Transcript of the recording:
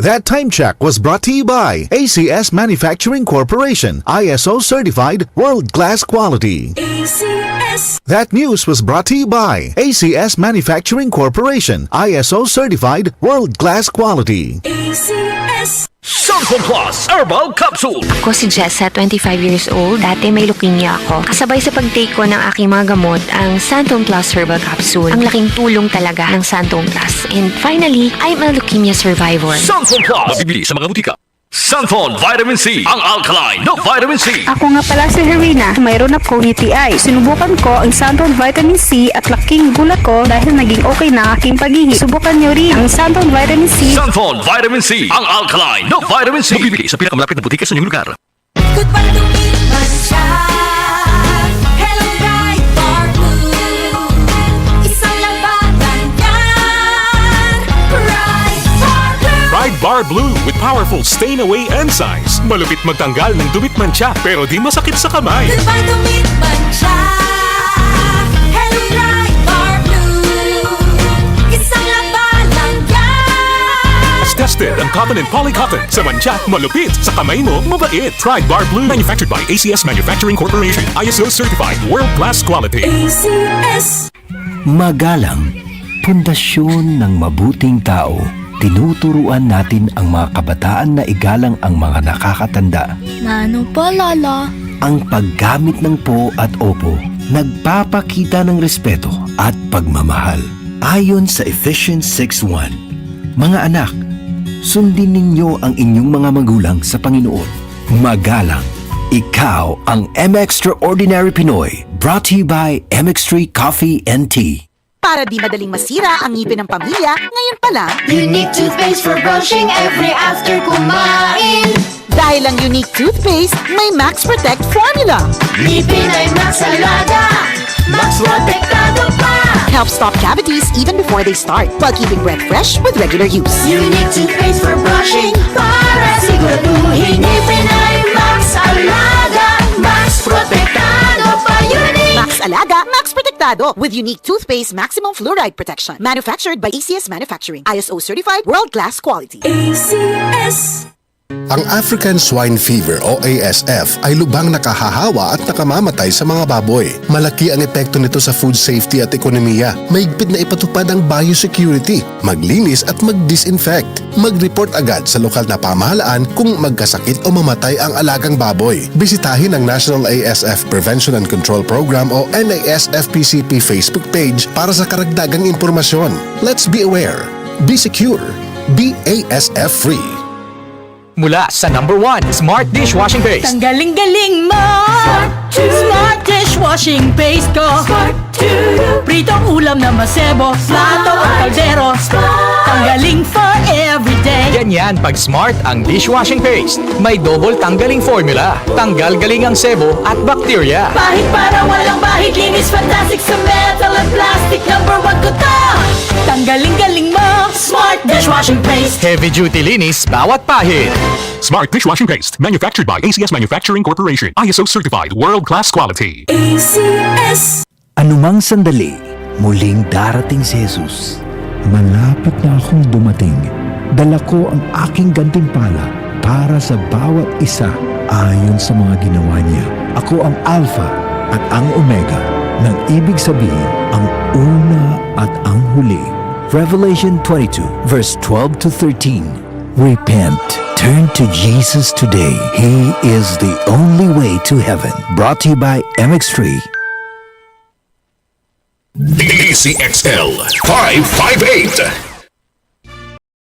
That time check was brought to you by ACS Manufacturing Corporation, ISO certified world-class quality. ACS. That news was brought to you by ACS Manufacturing Corporation, ISO certified world-class quality. ACS. Santon Plus Herbal Capsule. Ako si Jessa, 25 years old. Dati may leukemia ako. Kasabay sa pag-take ko ng aking mga gamot, ang Santon Plus Herbal Capsule. Ang laking tulong talaga ng Santon Plus. And finally, I'm a leukemia survivor. Santon Plus. Mabibili sa mga butika. Santon Vitamin C. Ang alkaline na vitamin C. Ako nga pala si Herina. Mayroon akong UTI. Sinubukan ko ang Santon Vitamin C at laking gulat ko dahil naging okay na aking paghihi. Subukan nyo rin ang Santon Vitamin C. Santon Vitamin C. Ang alkaline na vitamin C. Mabibili sa pinakamalapit na butika sa inyong lugar. Goodbye to me, Mancha. Hello, Bright Bar Blue. Isang labanan yan. Bright Bar Blue. Pride Bar Blue with powerful stain-away enzymes. Malupit magtanggal ng dubit mancha pero di masakit sa kamay. Goodbye to me, Mancha. Hello, Bright Bar Blue. Isang labanan yan. As tested ang cotton and polycotton. Sa mancha, malupit. Sa kamay mo, mabait. Pride Bar Blue. Manufactured by ACS Manufacturing Corporation. ISO certified world-class quality. ACS. Magalang, pundasyon ng mabuting tao. Tinuturuan natin ang mga kabataan na igalang ang mga nakakatanda. Ano pa, Lala? Ang paggamit ng po at opo, nagpapakita ng respeto at pagmamahal. Ayon sa Ephesians 6:1, mga anak, sundin ninyo ang inyong mga magulang sa Panginoon. Magalang, ikaw ang M-Extraordinary Pinoy. Brought to you by MX3 Coffee and Tea. Para di madaling masira ang ngipin ng pamilya, ngayon pa lang, Unique toothpaste for brushing every after kumain. dahil ang unique toothpaste, may Max Protect formula. Ngipin ay Max Alaga. Max Protectado pa. Helps stop cavities even before they start, while keeping breath fresh with regular use. Unique toothpaste for brushing para siguraduhin ngipin ay Max Alaga. Max Protectado pa. Unique. Max Alaga, Max Protectado with unique toothpaste maximum fluoride protection. Manufactured by ACS Manufacturing. ISO certified world-class quality. ACS. Ang African Swine Fever o ASF ay lubhang nakahahawa at nakamamatay sa mga baboy. Malaki ang epekto nito sa food safety at ekonomiya. Mahigpit na ipatupad ang biosecurity, maglinis at mag-disinfect. Mag-report agad sa lokal na pamahalaan kung magkasakit o mamatay ang alagang baboy. Bisitahin ang National ASF Prevention and Control Program o NASFPCP Facebook page para sa karagdagang impormasyon. Let's be aware, be secure, be ASF free. Mula sa #1 Smart Dishwashing Paste. Tanggaling-galing mo! Smart dishwashing paste ko! Pritong ulam na masebo, plato at kaldero. Tanggaling for everyday. Ganyan pag Smart ang dishwashing paste. May double tanggaling formula. Tanggal galing ang sebo at bakterya. Bahid para walang bahid. Linis fantastic sa metal at plastic. #1 ko to. Tanggaling-galing mo! Smart dishwashing paste. Heavy duty linis bawat pahid. Smart Dishwashing Paste. Manufactured by ACS Manufacturing Corporation. ISO certified world-class quality. ACS. Anumang sandali, muling darating si Jesus. Malapit na akong dumating. Dala ko ang aking gantimpala para sa bawat isa ayon sa mga ginawa niya. Ako ang Alpha at ang Omega, nang ibig sabihin ang una at ang huli. Revelation 22 verse 12 to 13. Repent. Turn to Jesus today. He is the only way to heaven. Brought to you by MX3. ACXL 558.